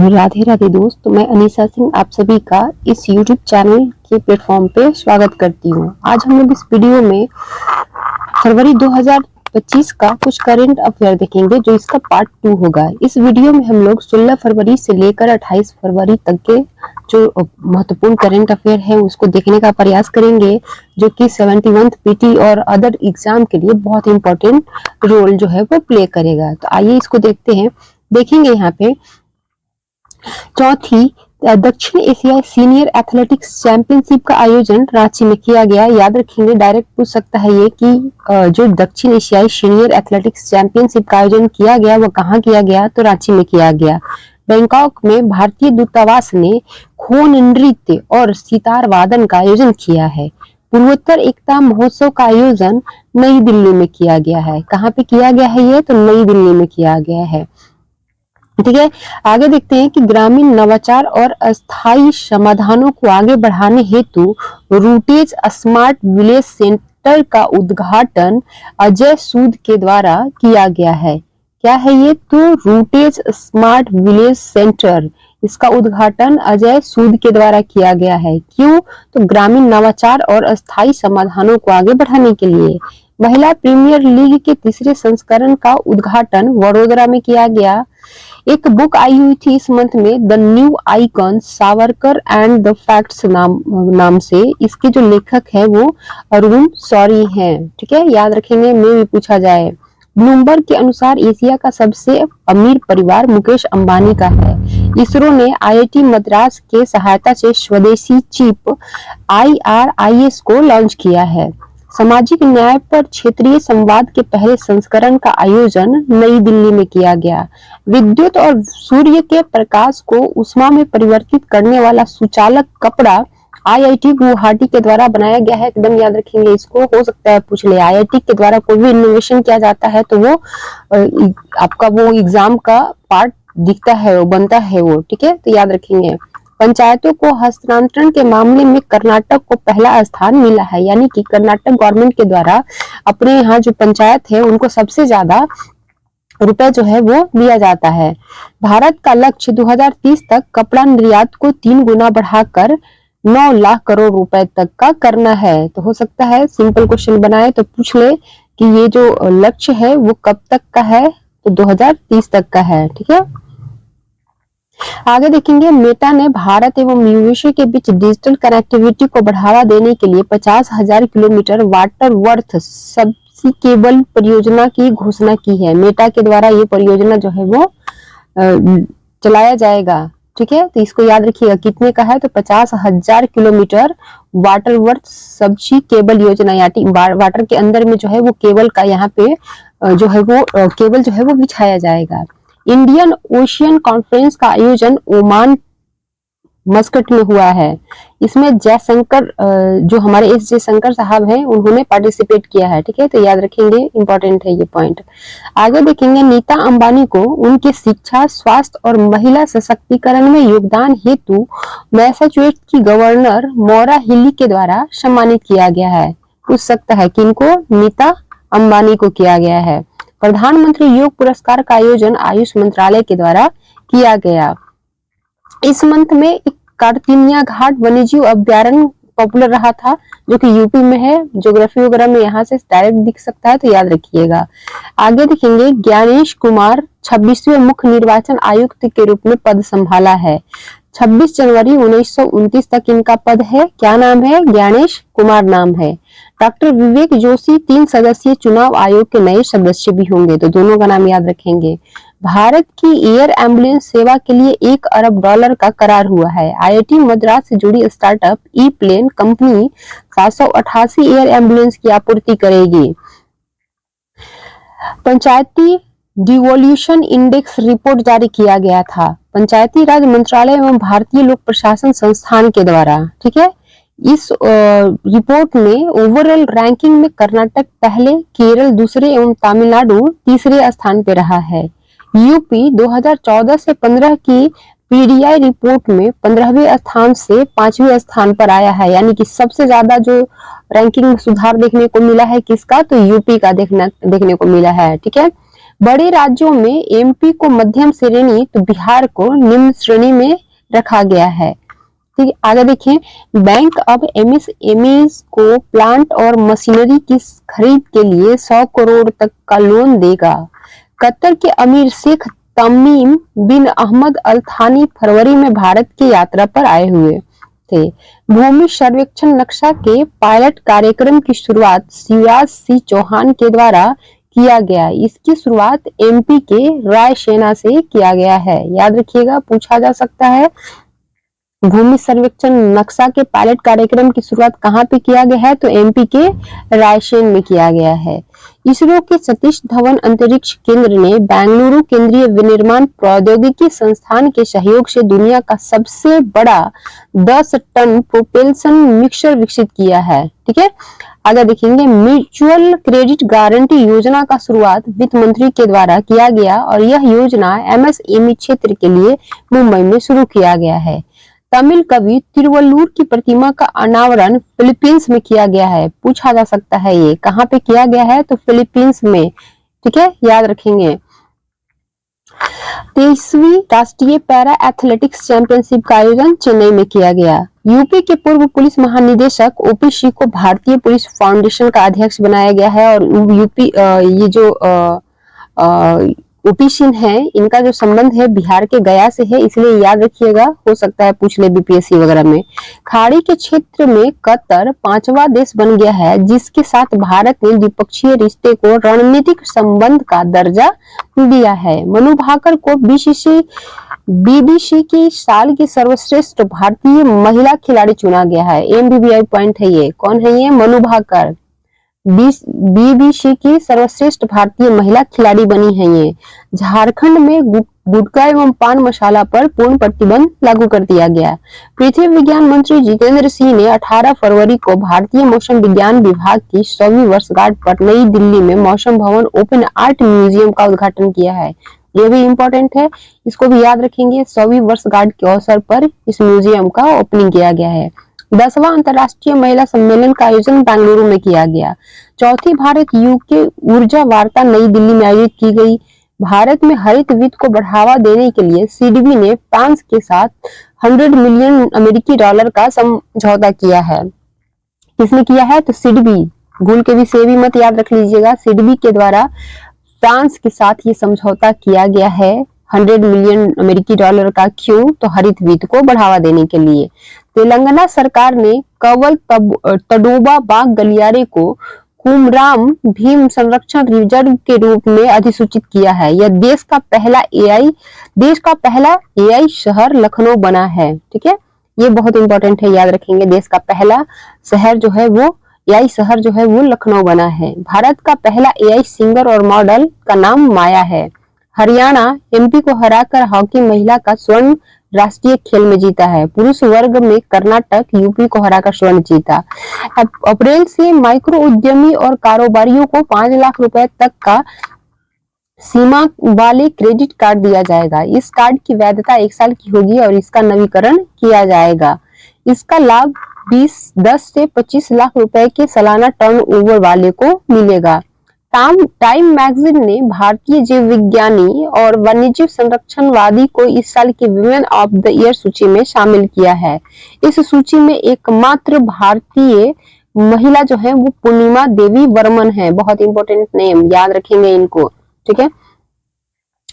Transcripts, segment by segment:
राधे राधे दोस्त, मैं अनीसा सिंह आप सभी का इस YouTube चैनल के प्लेटफॉर्म पे स्वागत करती हूँ। आज हम लोग इस वीडियो में फरवरी 2025 का कुछ करंट अफेयर देखेंगे, जो इसका पार्ट 2 होगा। इस वीडियो में हम लोग 16 फरवरी से लेकर 28 फरवरी तक के जो महत्वपूर्ण करंट अफेयर है उसको देखने का प्रयास करेंगे, जो कि 71th पीटी और अदर एग्जाम के लिए बहुत इंपॉर्टेंट रोल जो है वो प्ले करेगा। तो आइए इसको देखते हैं। देखेंगे यहाँ पे चौथी दक्षिण एशियाई सीनियर एथलेटिक्स चैंपियनशिप का आयोजन रांची में किया गया। याद रखेंगे, डायरेक्ट पूछ सकता है ये कि जो दक्षिण एशियाई सीनियर एथलेटिक्स चैंपियनशिप का आयोजन किया गया वो कहाँ किया गया, तो रांची में किया गया। बैंकॉक में भारतीय दूतावास ने खोन नृत्य और सितार वादन का आयोजन किया है। पूर्वोत्तर एकता महोत्सव का आयोजन नई दिल्ली में किया गया है। कहाँ पे किया गया है ये, तो नई दिल्ली में किया गया है। ठीक है, आगे देखते हैं कि ग्रामीण नवाचार और अस्थायी समाधानों को आगे बढ़ाने हेतु रूटेज स्मार्ट विलेज सेंटर का उद्घाटन अजय सूद के द्वारा किया गया है। क्या है ये, तो रूटेज स्मार्ट विलेज सेंटर, इसका उद्घाटन अजय सूद के द्वारा किया गया है। क्यों, तो ग्रामीण नवाचार और अस्थायी समाधानों को आगे बढ़ाने के लिए। महिला प्रीमियर लीग के तीसरे संस्करण का उद्घाटन वडोदरा में किया गया। एक बुक आई हुई थी इस मंथ में, the new icon Savarkar and the facts नाम से। इसके जो लेखक है वो अरुण शौरी हैं। ठीक है, याद रखेंगे, में भी पूछा जाए। ब्लूमबर्ग के अनुसार एशिया का सबसे अमीर परिवार मुकेश अंबानी का है। इसरो ने आईआईटी मद्रास के सहायता से स्वदेशी चिप IRIS को लॉन्च किया है। सामाजिक न्याय पर क्षेत्रीय संवाद के पहले संस्करण का आयोजन नई दिल्ली में किया गया। विद्युत और सूर्य के प्रकाश को उष्मा में परिवर्तित करने वाला सुचालक कपड़ा IIT गुवाहाटी के द्वारा बनाया गया है। एकदम याद रखेंगे इसको, हो सकता है पूछ ले। IIT के द्वारा कोई भी इनोवेशन किया जाता है तो वो आपका वो एग्जाम का पार्ट दिखता है, वो बनता है वो। ठीक है, तो याद रखेंगे। पंचायतों को हस्तांतरण के मामले में कर्नाटक को पहला स्थान मिला है, यानी कि कर्नाटक गवर्नमेंट के द्वारा अपने यहाँ जो पंचायत है उनको सबसे ज्यादा रुपए जो है वो दिया जाता है। भारत का लक्ष्य 2030 तक कपड़ा निर्यात को 3 गुना बढ़ाकर 9 लाख करोड़ रुपए तक का करना है। तो हो सकता है सिंपल क्वेश्चन बनाए तो पूछ ले कि ये जो लक्ष्य है वो कब तक का है, तो 2030 तक का है। ठीक है, आगे देखेंगे। मेटा ने भारत एवं यूएसए के बीच डिजिटल कनेक्टिविटी को बढ़ावा देने के लिए 50,000 किलोमीटर वाटर वर्थ सबसी केबल परियोजना की घोषणा की है। मेटा के द्वारा ये परियोजना जो है वो चलाया जाएगा। ठीक है, तो इसको याद रखिएगा, कितने का है, तो 50,000 किलोमीटर वाटर वर्थ सबसी केबल योजना, यानी वाटर के अंदर में जो है वो केबल का यहाँ पे जो है वो केबल जो है वो बिछाया जाएगा। इंडियन ओशियन कॉन्फ्रेंस का आयोजन ओमान मस्कट में हुआ है। इसमें जयशंकर जो हमारे S जयशंकर साहब हैं उन्होंने पार्टिसिपेट किया है। ठीक है, तो याद रखेंगे, इंपॉर्टेंट है ये पॉइंट। आगे देखेंगे। नीता अंबानी को उनके शिक्षा, स्वास्थ्य और महिला सशक्तिकरण में योगदान हेतु मैसाचुसेट्स की गवर्नर मौरा हिली के द्वारा सम्मानित किया गया है। पूछ सकता है किनको, नीता अंबानी को किया गया है। प्रधानमंत्री योग पुरस्कार का आयोजन आयुष मंत्रालय के द्वारा किया गया। इस मंथ में एक कार्तिनिया घाट वन्यजीव अभ्यारण्य पॉपुलर रहा था, जो कि यूपी में है। ज्योग्राफी वगैरह में यहाँ से डायरेक्ट दिख सकता है, तो याद रखिएगा। आगे देखेंगे। ज्ञानेश कुमार 26वें मुख्य निर्वाचन आयुक्त के रूप में पद संभाला है। 26 जनवरी 1929 तक इनका पद है। क्या नाम है, ज्ञानेश कुमार नाम है। डॉक्टर विवेक जोशी 3 सदस्यीय चुनाव आयोग के नए सदस्य भी होंगे, तो दोनों का नाम याद रखेंगे। भारत की एयर एम्बुलेंस सेवा के लिए $1 अरब का करार हुआ है। IIT मद्रास से जुड़ी स्टार्टअप ई-प्लेन कंपनी 788 एयर एम्बुलेंस की आपूर्ति करेगी। पंचायती डिवोल्यूशन इंडेक्स रिपोर्ट जारी किया गया था पंचायती राज मंत्रालय एवं भारतीय लोक प्रशासन संस्थान के द्वारा। ठीक है, इस रिपोर्ट में ओवरऑल रैंकिंग में कर्नाटक पहले, केरल दूसरे एवं तमिलनाडु तीसरे स्थान पे रहा है। यूपी 2014 से 15 की PDI रिपोर्ट में 15वें स्थान से 5वें स्थान पर आया है, यानी कि सबसे ज्यादा जो रैंकिंग में सुधार देखने को मिला है किसका, तो यूपी का देखने को मिला है। ठीक है, बड़े राज्यों में एमपी को मध्यम श्रेणी तो बिहार को निम्न श्रेणी में रखा गया है। ठीक है, आगे देखें, बैंक अब एमएसएमईज को प्लांट और मशीनरी की खरीद के लिए 100 करोड़ तक का लोन देगा। कतर के अमीर शेख तमीम बिन अहमद अल थानी फरवरी में भारत की यात्रा पर आए हुए थे। भूमि सर्वेक्षण नक्शा के पायलट कार्यक्रम की शुरुआत शिवराज सिंह चौहान के द्वारा किया गया। इसकी शुरुआत एमपी के रायसेन से किया गया है। याद रखिएगा, पूछा जा सकता है। भूमि सर्वेक्षण नक्शा के पायलट कार्यक्रम की शुरुआत कहाँ पे किया गया है? तो एमपी के रायसेन में किया गया है। इसरो के सतीश धवन अंतरिक्ष केंद्र ने बेंगलुरु केंद्रीय विनिर्माण प्रौद्योगिकी संस्थान के सहयोग से दुनिया का सबसे बड़ा 10 टन प्रोपेल्शन मिक्सर विकसित किया है। ठीक है, आगे देखेंगे, म्यूचुअल क्रेडिट गारंटी योजना का शुरुआत वित्त मंत्री के द्वारा किया गया और यह योजना एमएसएमई क्षेत्र के लिए मुंबई में शुरू किया गया है। तमिल कवि तिरुवल्लुवर की प्रतिमा का अनावरण फिलीपींस में किया गया है। पूछा जा सकता है ये कहाँ पे किया गया है? तो फिलीपींस में। ठीक है, याद रखेंगे। 23वीं राष्ट्रीय पैरा एथलेटिक्स चैंपियनशिप का आयोजन चेन्नई में किया गया। यूपी के पूर्व पुलिस महानिदेशक ओपी सिंह को भारतीय पुलिस फाउंडेशन का अध्यक्ष बनाया गया है और यूपी ये जो ओपी सिंह है, इनका जो संबंध है बिहार के गया से है, इसलिए याद रखिएगा, हो सकता है पूछ ले बीपीएससी वगैरह में। खाड़ी के क्षेत्र में कतर 5वां देश बन गया है जिसके साथ भारत ने द्विपक्षीय रिश्ते को रणनीतिक संबंध का दर्जा दिया है। मनु भाकर को बीबीसी की साल की सर्वश्रेष्ठ भारतीय महिला खिलाड़ी चुना गया है। एमबीबीआई पॉइंट है ये। कौन है ये? मनु भाकर बीबीसी की सर्वश्रेष्ठ भारतीय महिला खिलाड़ी बनी है ये। झारखंड में गुटखा एवं पान मसाला पर पूर्ण प्रतिबंध लागू कर दिया गया। पृथ्वी विज्ञान मंत्री जितेंद्र सिंह ने 18 फरवरी को भारतीय मौसम विज्ञान विभाग की 100वीं वर्षगांठ पर नई दिल्ली में मौसम भवन ओपन आर्ट म्यूजियम का उद्घाटन किया है। ये भी इम्पोर्टेंट है, इसको भी याद रखेंगे। 100वीं वर्षगांठ के अवसर पर इस म्यूजियम का ओपनिंग किया गया है। 10वां अंतर्राष्ट्रीय महिला सम्मेलन का आयोजन बेंगलुरु में किया गया। चौथी भारत यूके ऊर्जा वार्ता नई दिल्ली में आयोजित की गई। भारत में हरित वित्त को बढ़ावा देने के लिए सीडबी ने फ्रांस के साथ 100 मिलियन अमेरिकी डॉलर का समझौता किया है। किसने किया है? तो सीडबी, भूल के भी सेबी मत याद रख लीजिएगा। सीडबी के द्वारा फ्रांस के साथ ये समझौता किया गया है 100 मिलियन अमेरिकी डॉलर का। क्यों? तो हरित वित्त को बढ़ावा देने के लिए। तेलंगाना सरकार ने कंवल तडोबा बाघ गलियारे को कुमराम भीम संरक्षण रिजर्व के रूप में अधिसूचित किया है। यह देश का पहला एआई शहर लखनऊ बना है। ठीक है, ये बहुत इंपॉर्टेंट है, याद रखेंगे। देश का पहला शहर जो है वो एआई शहर जो है वो लखनऊ बना है। भारत का पहला एआई सिंगर और मॉडल का नाम माया है। हरियाणा एमपी को हराकर हॉकी महिला का स्वर्ण राष्ट्रीय खेल में जीता है। पुरुष वर्ग में कर्नाटक यूपी को हराकर स्वर्ण जीता। अप्रैल से माइक्रो उद्यमी और कारोबारियों को 5 लाख रुपए तक का सीमा वाले क्रेडिट कार्ड दिया जाएगा। इस कार्ड की वैधता 1 साल की होगी और इसका नवीकरण किया जाएगा। इसका लाभ 10 से 25 लाख रुपए के सालाना टर्नओवर वाले को मिलेगा। टाइम मैगजीन ने भारतीय जीव विज्ञानी और वन्यजीव संरक्षणवादी को इस साल की वुमेन ऑफ द ईयर सूची में शामिल किया है। इस सूची में एकमात्र भारतीय महिला जो है वो पूर्णिमा देवी वर्मन है। बहुत इंपॉर्टेंट नेम, याद रखेंगे इनको। ठीक है,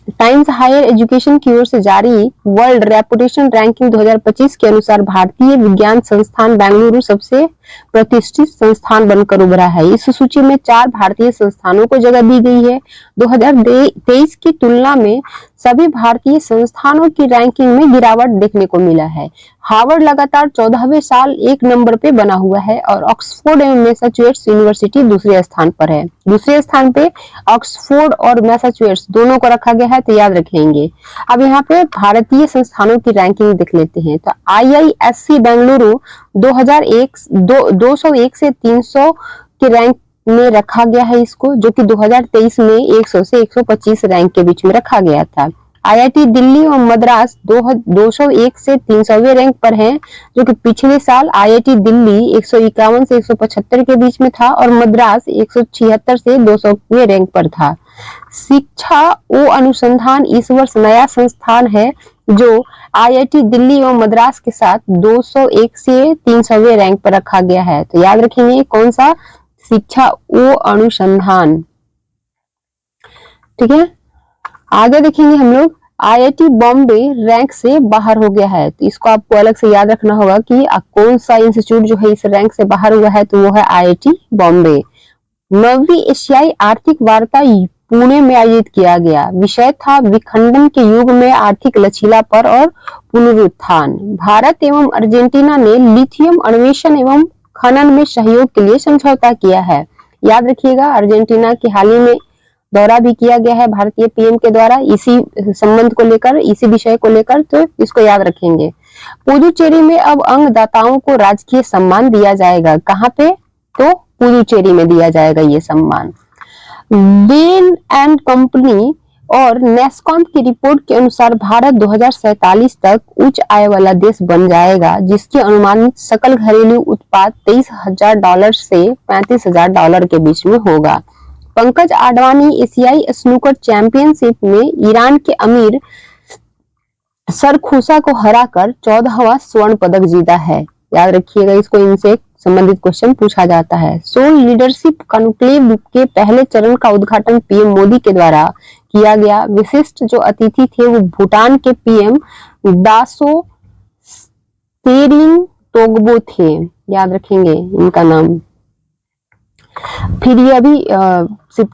टाइम्स हायर एजुकेशन की ओर से जारी वर्ल्ड रेपुटेशन रैंकिंग 2025 के अनुसार भारतीय विज्ञान संस्थान बेंगलुरु सबसे प्रतिष्ठित संस्थान बनकर उभरा है। इस सूची में 4 भारतीय संस्थानों को जगह दी गई है। 2023 की तुलना में सभी भारतीय संस्थानों की रैंकिंग में गिरावट देखने को मिला है। हार्वर्ड लगातार 14वें साल 1 नंबर पे बना हुआ है और ऑक्सफोर्ड एवं मैसाचुसेट्स यूनिवर्सिटी दूसरे स्थान पर है। दूसरे स्थान पे ऑक्सफोर्ड और मैसाचुसेट्स दोनों को रखा गया है, तो याद रखेंगे। अब यहाँ पे भारतीय संस्थानों की रैंकिंग देख लेते हैं। तो IISc बेंगलुरु 201 से 300 के रैंक में रखा गया है इसको, जो कि 2023 में 100 से 125 रैंक के बीच में रखा गया था। आईआईटी दिल्ली और मद्रास 201 से 300वें रैंक पर हैं, जो कि पिछले साल आईआईटी दिल्ली 151 से 175 के बीच में था और मद्रास 176 से 200वें रैंक पर था। शिक्षा ओ अनुसंधान इस वर्ष नया संस्थान है जो आईआईटी दिल्ली और मद्रास के साथ 201 से 300वें रैंक पर रखा गया है। तो याद रखेंगे कौन सा, शिक्षा ओ अनुसंधान। ठीक है, आगे देखेंगे हम लोग आईआईटी बॉम्बे रैंक से बाहर हो गया है। तो इसको आपको अलग से याद रखना होगा कि कौन सा इंस्टीट्यूट जो है इस रैंक से बाहर हुआ है, तो वो है आईआईटी बॉम्बे। 9वीं एशियाई आर्थिक वार्ता पुणे में आयोजित किया गया। विषय था विखंडन के युग में आर्थिक लचीलापन और पुनरुत्थान। भारत एवं अर्जेंटीना ने लिथियम अन्वेषण एवं खनन में सहयोग के लिए समझौता किया है। याद रखिएगा, अर्जेंटीना की हाल ही में दौरा भी किया गया है भारतीय पीएम के द्वारा इसी संबंध को लेकर, इसी विषय को लेकर, तो इसको याद रखेंगे। पुदुचेरी में अब अंगदाताओं को राजकीय सम्मान दिया जाएगा। कहाँ पे, तो पुदुचेरी में दिया जाएगा ये सम्मान। बेन एंड कंपनी और नेस्कॉम की रिपोर्ट के अनुसार भारत 2047 तक उच्च आय वाला देश बन जाएगा, जिसकी अनुमानित सकल घरेलू उत्पाद $23,000 से $35,000 के बीच में होगा। पंकज आडवाणी एशियाई स्नूकर चैंपियनशिप में ईरान के अमीर सरखुशा को हराकर 14वां स्वर्ण पदक जीता है। याद रखिएगा, इसको इनसे संबंधित क्वेश्चन पूछा जाता है। सोल लीडरशिप कॉन्क्लेव के पहले चरण का उद्घाटन पीएम मोदी के द्वारा किया गया। विशिष्ट जो अतिथि थे वो भूटान के पीएम दासो त्सेरिंग तोग्बो थे। याद रखेंगे इनका नाम। फिर ये अभी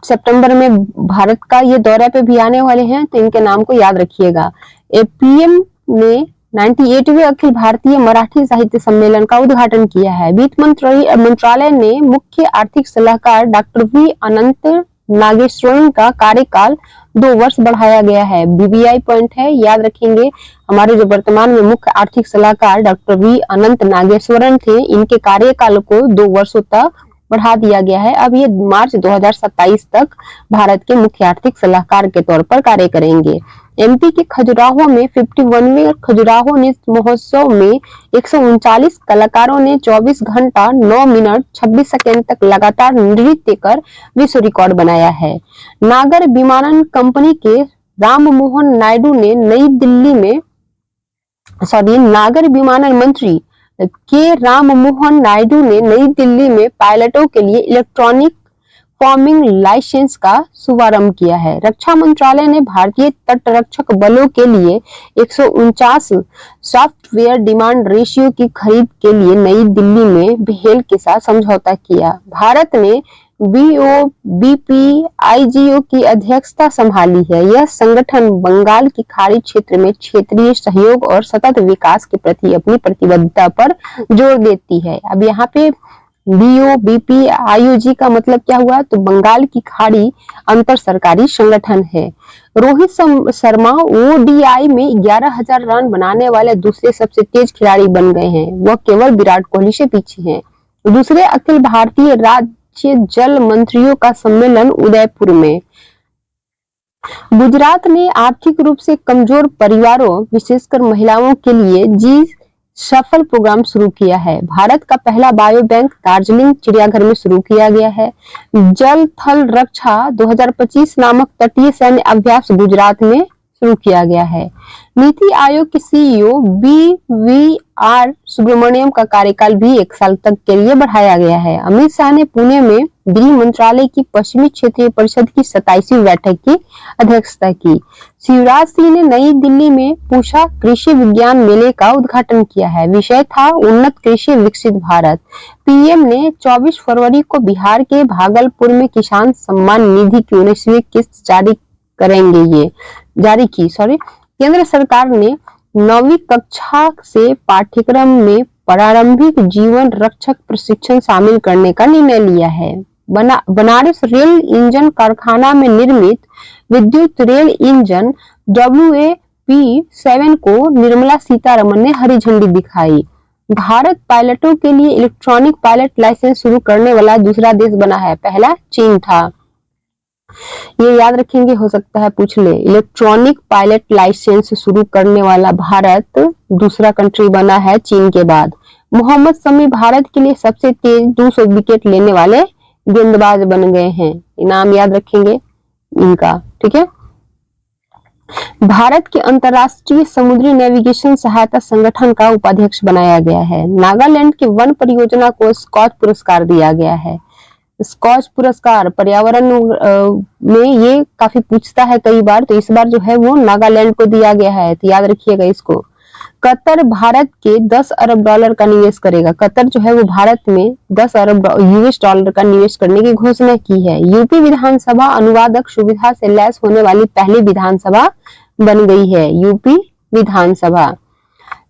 सितंबर में भारत का ये दौरे पे भी आने वाले हैं, तो इनके नाम को याद रखिएगा। पीएम ने 98वें अखिल भारतीय मराठी साहित्य सम्मेलन का उद्घाटन किया है। वित्त मंत्रालय ने मुख्य आर्थिक सलाहकार डॉक्टर वी अनंत नागेश्वरन का कार्यकाल 2 वर्ष बढ़ाया गया है। बीबीआई पॉइंट है, याद रखेंगे। हमारे जो वर्तमान में मुख्य आर्थिक सलाहकार डॉक्टर वी अनंत नागेश्वरन थे, इनके कार्यकाल को 2 वर्षों तक बढ़ा दिया गया है। अब ये मार्च 2027 तक भारत के मुख्य आर्थिक सलाहकार के तौर पर कार्य करेंगे। एमपी के खजुराहो में 51वें खजुराहो नृत्य महोत्सव में 139 कलाकारों ने 24 घंटा 9 मिनट 26 सेकंड तक लगातार नृत्य कर विश्व रिकॉर्ड बनाया है। नागर विमानन कंपनी के राममोहन नायडू ने नागर विमानन मंत्री के राममोहन नायडू ने नई दिल्ली में पायलटों के लिए इलेक्ट्रॉनिक फॉर्मिंग लाइसेंस का शुभारंभ किया है। रक्षा मंत्रालय ने भारतीय तटरक्षक बलों के लिए 149 सॉफ्टवेयर डिमांड रेशियो की खरीद के लिए नई दिल्ली में भेल के साथ समझौता किया। भारत ने BOBPIGO की अध्यक्षता संभाली है। यह संगठन बंगाल की खाड़ी क्षेत्र में क्षेत्रीय सहयोग और सतत विकास के प्रति अपनी प्रतिबद्धता पर जोर देती है। अब यहाँ पे BOBPIGO का मतलब क्या हुआ, तो बंगाल की खाड़ी अंतर सरकारी संगठन है। रोहित शर्मा ODI में 11,000 रन बनाने वाले दूसरे सबसे तेज खिलाड़ी बन गए हैं। वह केवल विराट कोहली से पीछे हैं। दूसरे अखिल भारतीय राज्य जल मंत्रियों का सम्मेलन उदयपुर में। गुजरात ने आर्थिक रूप से कमजोर परिवारों विशेषकर महिलाओं के लिए जी सफल प्रोग्राम शुरू किया है। भारत का पहला बायो बैंक दार्जिलिंग चिड़ियाघर में शुरू किया गया है। जल थल रक्षा 2025 नामक तटीय सैन्य अभ्यास गुजरात में शुरू किया गया है। नीति आयोग के CEO BVR सुब्रमण्यम का कार्यकाल भी 1 साल तक के लिए बढ़ाया गया है। अमित शाह ने पुणे में गृह मंत्रालय की पश्चिमी क्षेत्रीय परिषद की 27वीं बैठक की अध्यक्षता की। शिवराज सिंह ने नई दिल्ली में पूषा कृषि विज्ञान मेले का उद्घाटन किया है। विषय था उन्नत कृषि विकसित भारत। पीएम ने 24 फरवरी को बिहार के भागलपुर में किसान सम्मान निधि की 19वीं किस्त जारी की। केंद्र सरकार ने 9वीं कक्षा से पाठ्यक्रम में प्रारंभिक जीवन रक्षक प्रशिक्षण शामिल करने का निर्णय लिया है। बनारस रेल इंजन कारखाना में निर्मित विद्युत रेल इंजन WAP-7 को निर्मला सीतारमण ने हरी झंडी दिखाई। भारत पायलटों के लिए इलेक्ट्रॉनिक पायलट लाइसेंस शुरू करने वाला दूसरा देश बना है, पहला चीन था। ये याद रखेंगे, हो सकता है पूछ ले। इलेक्ट्रॉनिक पायलट लाइसेंस शुरू करने वाला भारत दूसरा कंट्री बना है चीन के बाद। मोहम्मद शमी भारत के लिए सबसे तेज 200 विकेट लेने वाले गेंदबाज बन गए हैं। इनाम याद रखेंगे इनका, ठीक है। भारत के अंतर्राष्ट्रीय समुद्री नेविगेशन सहायता संगठन का उपाध्यक्ष बनाया गया है। नागालैंड के वन परियोजना को स्कॉच पुरस्कार दिया गया है। स्कॉच पुरस्कार पर्यावरण में ये काफी पूछता है कई बार, तो इस बार जो है वो नागालैंड को दिया गया है, तो याद रखिएगा इसको। कतर भारत के 10 अरब डॉलर का निवेश करेगा। कतर जो है वो भारत में 10 अरब यूएस डॉलर का निवेश करने की घोषणा की है। यूपी विधानसभा अनुवादक सुविधा से लैस होने वाली पहली विधानसभा बन गई है, यूपी विधानसभा।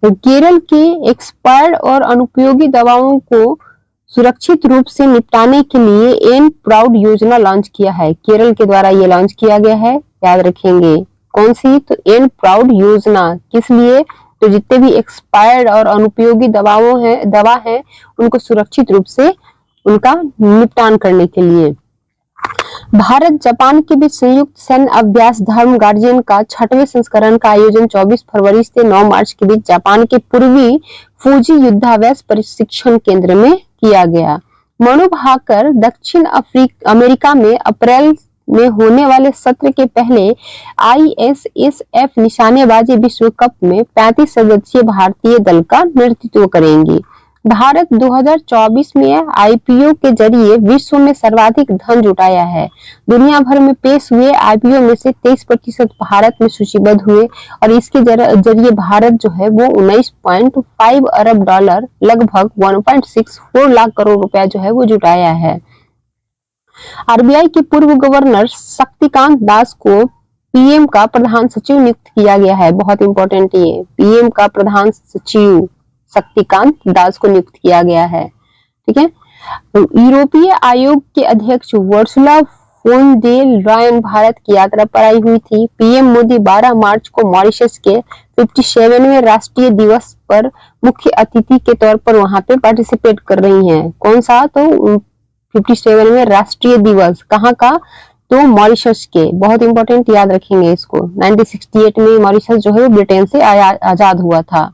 केरल के एक्सपायर्ड और अनुपयोगी दवाओं को सुरक्षित रूप से निपटाने के लिए एन प्राउड योजना लॉन्च किया है। केरल के द्वारा ये लॉन्च किया गया है, याद रखेंगे। कौन सी? तो एन प्राउड योजना। किस लिए? तो जितने भी एक्सपायर्ड और अनुपयोगी दवा है उनको सुरक्षित रूप से उनका निपटान करने के लिए। भारत जापान के बीच संयुक्त सैन्य अभ्यास धर्म गार्जियन का 6वें संस्करण का आयोजन 24 फरवरी से 9 मार्च के बीच जापान के पूर्वी फूजी युद्धाभ्यास प्रशिक्षण केंद्र में किया गया। मनु भाकर दक्षिण अमेरिका में अप्रैल में होने वाले सत्र के पहले ISSF निशानेबाजी विश्व कप में 35 सदस्यीय भारतीय दल का नेतृत्व करेंगी। भारत 2024 में IPO के जरिए विश्व में सर्वाधिक धन जुटाया है। दुनिया भर में पेश हुए IPO में से 23% भारत में सूचीबद्ध हुए और इसके जरिए भारत जो है वो 19.5 अरब डॉलर, लगभग 1.64 लाख करोड़ रुपया जो है वो जुटाया है। RBI के पूर्व गवर्नर शक्तिकांत दास को PM का प्रधान सचिव नियुक्त किया गया है। बहुत इंपॉर्टेंट ये, PM का प्रधान सचिव शक्तिकांत दास को नियुक्त किया गया है, ठीक है। यूरोपीय आयोग के अध्यक्ष Ursula von der Leyen Bharat की यात्रा पर आई हुई थी। PM मोदी 12 मार्च को मॉरिशस के 57वें राष्ट्रीय दिवस पर मुख्य अतिथि के तौर पर वहां पे पार्टिसिपेट कर रही हैं। कौन सा? तो 57वें राष्ट्रीय दिवस कहाँ का? तो मॉरिशस के। बहुत इंपॉर्टेंट, याद रखेंगे इसको। 1968 में मॉरिशस जो है वो ब्रिटेन से आजाद हुआ था।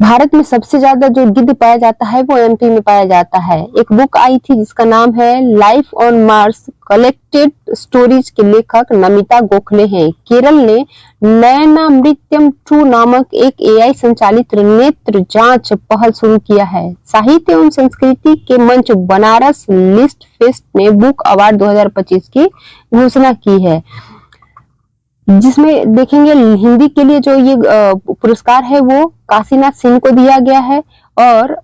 भारत में सबसे ज्यादा जो गिद्ध पाया जाता है वो MP में पाया जाता है। एक बुक आई थी जिसका नाम है life on Mars collected stories के लेखक नमिता गोखले हैं। केरल ने नयनामृत्यम 2 नामक एक AI संचालित नेत्र जांच पहल शुरू किया है। साहित्य एवं संस्कृति के मंच बनारस लिस्ट फेस्ट ने बुक अवार्ड 2025 की घोषणा की है, जिसमें देखेंगे हिंदी के लिए जो ये पुरस्कार है वो काशीनाथ सिंह को दिया गया है और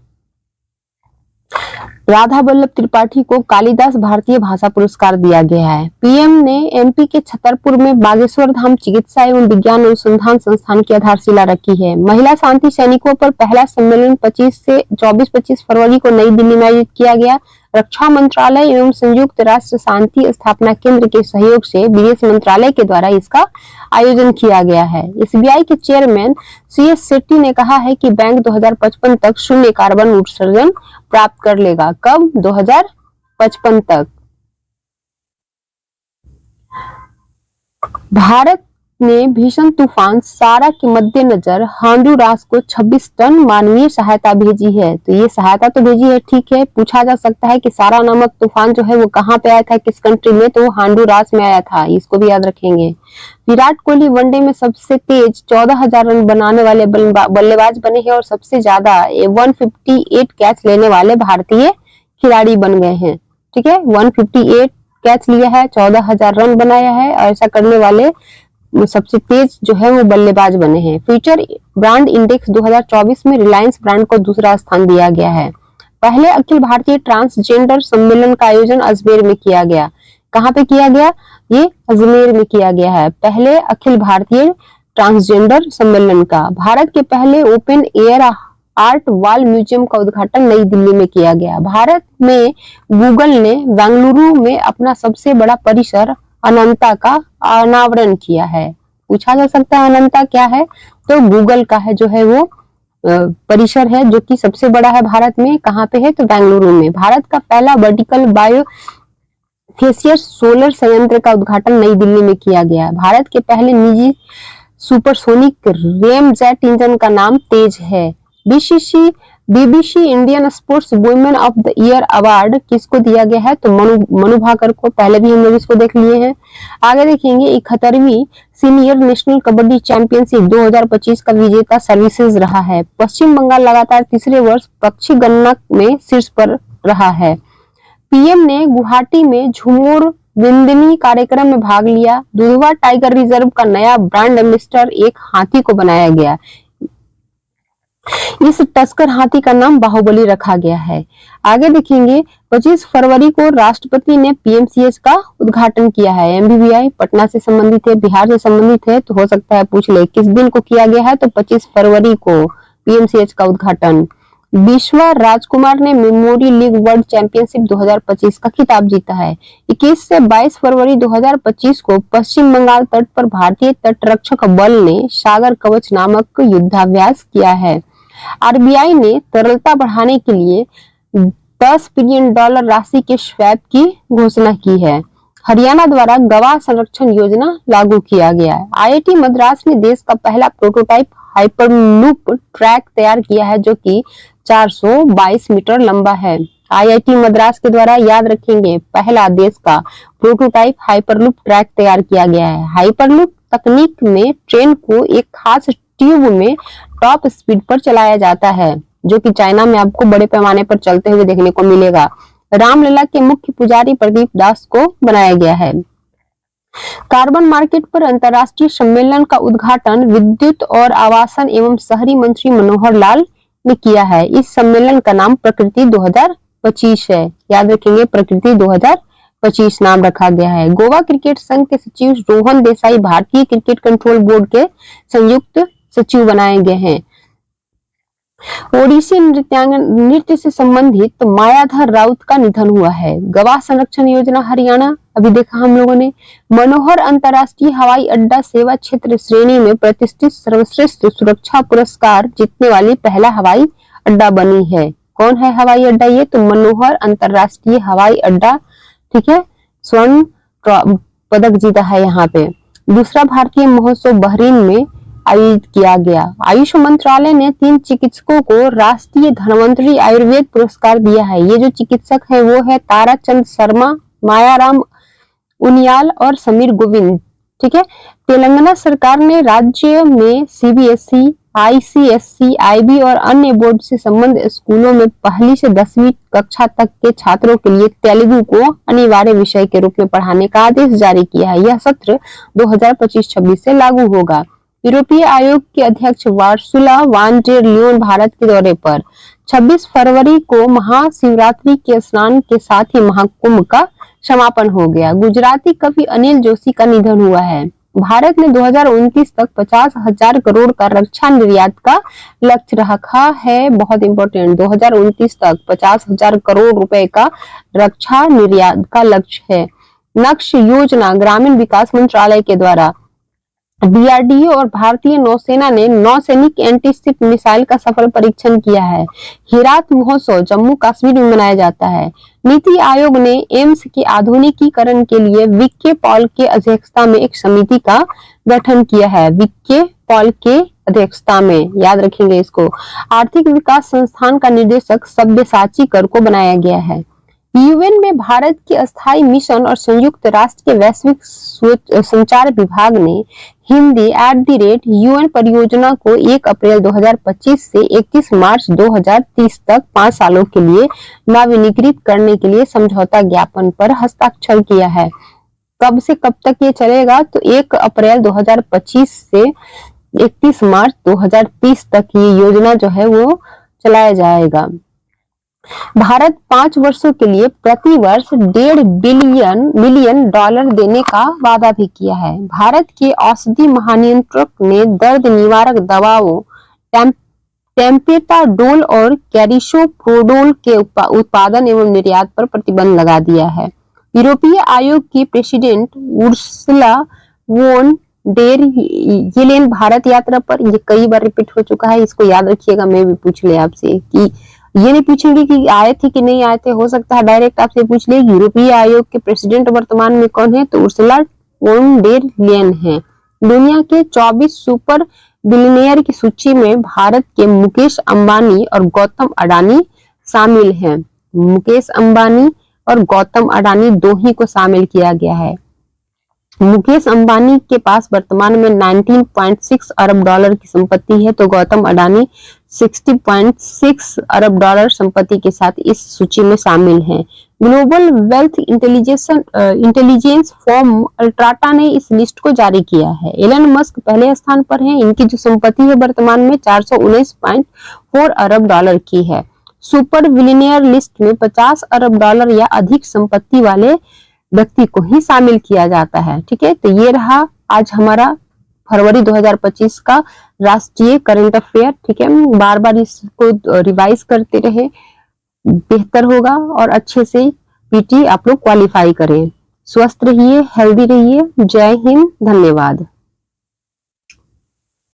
राधा वल्लभ त्रिपाठी को कालिदास भारतीय भाषा पुरस्कार दिया गया है। PM ने MP के छतरपुर में बागेश्वर धाम चिकित्सा एवं विज्ञान अनुसंधान संस्थान की आधारशिला रखी है। महिला शांति सैनिकों पर पहला सम्मेलन 24-25 फरवरी को नई दिल्ली में आयोजित किया गया। रक्षा मंत्रालय एवं संयुक्त राष्ट्र शांति स्थापना केंद्र के सहयोग से विदेश मंत्रालय के द्वारा इसका आयोजन किया गया है। SBI के चेयरमैन CS शेट्टी ने कहा है कि बैंक 2055 तक शून्य कार्बन उत्सर्जन प्राप्त कर लेगा। कब? 2055 तक। भारत ने भीषण तूफान सारा के मद्देनजर होंडुरास को 26 टन मानवीय सहायता भेजी है। तो ये सहायता तो भेजी है, ठीक है। पूछा जा सकता है कि सारा नामक तूफान जो है वो कहाँ पे आया था, किस कंट्री में? तो होंडुरास में आया था, इसको भी याद रखेंगे। विराट कोहली वनडे में सबसे तेज 14,000 रन बनाने वाले बल्लेबाज बने हैं और सबसे ज्यादा 158 कैच लेने वाले भारतीय खिलाड़ी बन गए हैं, ठीक है। 158 कैच लिया है, 14,000 रन बनाया है और ऐसा करने वाले सबसे तेज जो है वो बल्लेबाज बने हैं। फ्यूचर ब्रांड इंडेक्स 2024 में रिलायंस ब्रांड को दूसरा स्थान दिया गया है। पहले अखिल भारतीय ट्रांसजेंडर सम्मेलन का आयोजन अजमेर में किया गया। कहाँ पे किया गया? ये अजमेर में किया गया है, पहले अखिल भारतीय ट्रांसजेंडर सम्मेलन का। भारत के पहले open air art wall museum का उद्घाटन नई दिल्ली में किया गया। भारत में गूगल ने बेंगलुरु में अपना सबसे बड़ा परिसर अनंता का अनावरण किया है। पूछा जा सकता है अनंता क्या है? तो गूगल का है जो है वो परिसर है जो कि सबसे बड़ा है भारत में। कहाँ पे है? तो बेंगलुरु में। भारत का पहला वर्टिकल बायो फेसियर सोलर संयंत्र का उद्घाटन नई दिल्ली में किया गया। भारत के पहले निजी सुपरसोनिक रेमजेट इंजन का नाम तेज है। BBC Indian sports women of the year award किसको दिया गया है? तो मनु भाकर को। पहले भी हम लोग इसको देख लिए हैं। आगे देखेंगे 71वीं सीनियर नेशनल कबड्डी चैंपियनशिप 2025 का विजेता सर्विसेज रहा है। पश्चिम बंगाल लगातार तीसरे वर्ष पक्षी गणना में शीर्ष पर रहा है। पीएम ने गुवाहाटी में झूमर बिंदनी कार्यक्रम में भाग लिया। दुधवा टाइगर रिजर्व का नया ब्रांड एम्बेसडर एक हाथी को बनाया गया। इस टस्कर हाथी का नाम बाहुबली रखा गया है। आगे देखेंगे 25 फरवरी को राष्ट्रपति ने पीएमसीएच का उद्घाटन किया है। एमबीबीआई पटना से संबंधित है, बिहार से संबंधित है, तो हो सकता है पूछ ले किस दिन को किया गया है, तो 25 फरवरी को पीएमसीएच का उद्घाटन। विश्वा राजकुमार ने मेमोरी लीग वर्ल्ड चैंपियनशिप 2025 का खिताब जीता है। 21 से 22 फरवरी 2025 को पश्चिम बंगाल तट पर भारतीय तटरक्षक बल ने सागर कवच नामक युद्धाभ्यास किया है। आरबीआई ने तरलता बढ़ाने के लिए $10 बिलियन राशि के स्वैप की घोषणा की है। हरियाणा द्वारा गवाह संरक्षण योजना लागू किया गया है। आईआईटी मद्रास ने देश का पहला प्रोटोटाइप हाइपरलूप ट्रैक तैयार किया है जो कि 422 मीटर लंबा है। आईआईटी मद्रास के द्वारा, याद रखेंगे, पहला देश का प्रोटोटाइप हाइपरलूप ट्रैक तैयार किया गया है। हाइपरलूप तकनीक में ट्रेन को एक खास ट्यूब में टॉप स्पीड पर चलाया जाता है, जो कि चाइना में आपको बड़े पैमाने पर चलते हुए देखने को मिलेगा। रामलला के मुख्य पुजारी प्रदीप दास को बनाया गया है। कार्बन मार्केट पर अंतर्राष्ट्रीय सम्मेलन का उद्घाटन विद्युत और आवासन एवं शहरी मंत्री मनोहर लाल ने किया है। इस सम्मेलन का नाम प्रकृति 2025 है। याद रखेंगे, प्रकृति 2025 नाम रखा गया है। गोवा क्रिकेट संघ के सचिव रोहन देसाई भारतीय क्रिकेट कंट्रोल बोर्ड के संयुक्त सचिव बनाए गए हैं। ओडिसी नृत्य से संबंधित मायाधर राउत का निधन हुआ है। गवाह संरक्षण योजना हरियाणा अभी देखा हम लोगों ने। मनोहर अंतर्राष्ट्रीय हवाई अड्डा सेवा क्षेत्र श्रेणी में प्रतिष्ठित सर्वश्रेष्ठ सुरक्षा पुरस्कार जीतने वाली पहला हवाई अड्डा बनी है। कौन है हवाई अड्डा? ये तो मनोहर अंतर्राष्ट्रीय हवाई अड्डा, ठीक है, स्वर्ण पदक जीता है यहाँ पे। दूसरा भारतीय महोत्सव बहरीन में आयोजित किया गया। आयुष मंत्रालय ने 3 चिकित्सकों को राष्ट्रीय धन्वंतरी आयुर्वेद पुरस्कार दिया है। ये जो चिकित्सक है वो है ताराचंद शर्मा, मायाराम उनियाल और समीर गोविंद, ठीक है। तेलंगाना सरकार ने राज्य में सीबीएसई, आईसीएसई, आईबी और अन्य बोर्ड से संबद्ध स्कूलों में पहली से 10वीं कक्षा तक के छात्रों के लिए तेलुगु को अनिवार्य विषय के रूप में पढ़ाने का आदेश जारी किया है। यह सत्र 2025-26 से लागू होगा। यूरोपीय आयोग के अध्यक्ष वार्सुला वान डेर लियोन भारत के दौरे पर। 26 फरवरी को महाशिवरात्रि के स्नान के साथ ही महाकुंभ का समापन हो गया। गुजराती कवि अनिल जोशी का निधन हुआ है। भारत ने 2029 तक 50,000 करोड़ का रक्षा निर्यात का लक्ष्य रखा है। बहुत इंपॉर्टेंट, 2029 तक 50,000 करोड़ रुपए का रक्षा निर्यात का लक्ष्य है। नक्ष योजना ग्रामीण विकास मंत्रालय के द्वारा। डीआरडीओ और भारतीय नौसेना ने नौसैनिक एंटीशिप मिसाइल का सफल परीक्षण किया है। हिरात महोत्सव जम्मू कश्मीर में मनाया जाता है। नीति आयोग ने एम्स के आधुनिकीकरण के लिए विक्के पॉल के अध्यक्षता में एक समिति का गठन किया है। विक्के पॉल के अध्यक्षता में, याद रखेंगे इसको। आर्थिक विकास संस्थान का निर्देशक सब्यसाची कर को बनाया गया है। यूएन में भारत के अस्थायी मिशन और संयुक्त राष्ट्र के वैश्विक संचार विभाग ने हिंदी @UN परियोजना को 1 अप्रैल 2025 से 31 मार्च 2030 तक 5 सालों के लिए नवीनीकृत करने के लिए समझौता ज्ञापन पर हस्ताक्षर किया है। कब से कब तक ये चलेगा? तो 1 अप्रैल 2025 से 31 मार्च 2030 तक ये योजना जो है वो चलाया जाएगा। भारत 5 वर्षों के लिए प्रति वर्ष $1.5 मिलियन देने का वादा भी किया है। भारत के औषधि महानियंत्रक ने दर्द निवारक दवाओं टेम्पेताडोल और कैरिसोप्रोडोल के उत्पादन एवं निर्यात पर प्रतिबंध लगा दिया है। यूरोपीय आयोग की प्रेसिडेंट उर्सुला वोन डेर येलेन भारत यात्रा पर। ये कई बार रिपीट हो चुका है, इसको याद रखिएगा, मैं भी पूछ ले आपसे कि ये नहीं पूछेंगे कि आए थे कि नहीं आए थे, हो सकता है डायरेक्ट आपसे पूछ ले यूरोपीय आयोग के प्रेसिडेंट वर्तमान में कौन है, तो उर्सुला वॉन डेर लेयन है। दुनिया के 24 सुपर बिलियनियर की सूची में भारत के मुकेश अंबानी और गौतम अडानी शामिल हैं। मुकेश अंबानी और गौतम अडानी दो ही को शामिल किया गया है। मुकेश अंबानी के पास वर्तमान में 19.6 अरब डॉलर की संपत्ति है, तो गौतम अडानी 60.6 अरब डॉलर संपत्ति के साथ इस सूची में शामिल हैं। ग्लोबल वेल्थ इंटेलिजेंस फर्म अल्ट्राटा ने इस लिस्ट को जारी किया है। एलन मस्क पहले स्थान पर हैं, इनकी जो संपत्ति है वर्तमान में 419.4 अरब डॉलर की है। सुपर बिलियनियर लिस्ट में 50 अरब डॉलर या अधिक संपत्ति वाले व्यक्ति को ही शामिल किया जाता है। ठीक है, तो ये रहा आज हमारा फरवरी 2025 का राष्ट्रीय करंट अफेयर। ठीक है, बार बार इसको रिवाइज करते रहे, बेहतर होगा और अच्छे से पीटी आप लोग क्वालिफाई करें। स्वस्थ रहिए, हेल्दी रहिए। जय हिंद, धन्यवाद।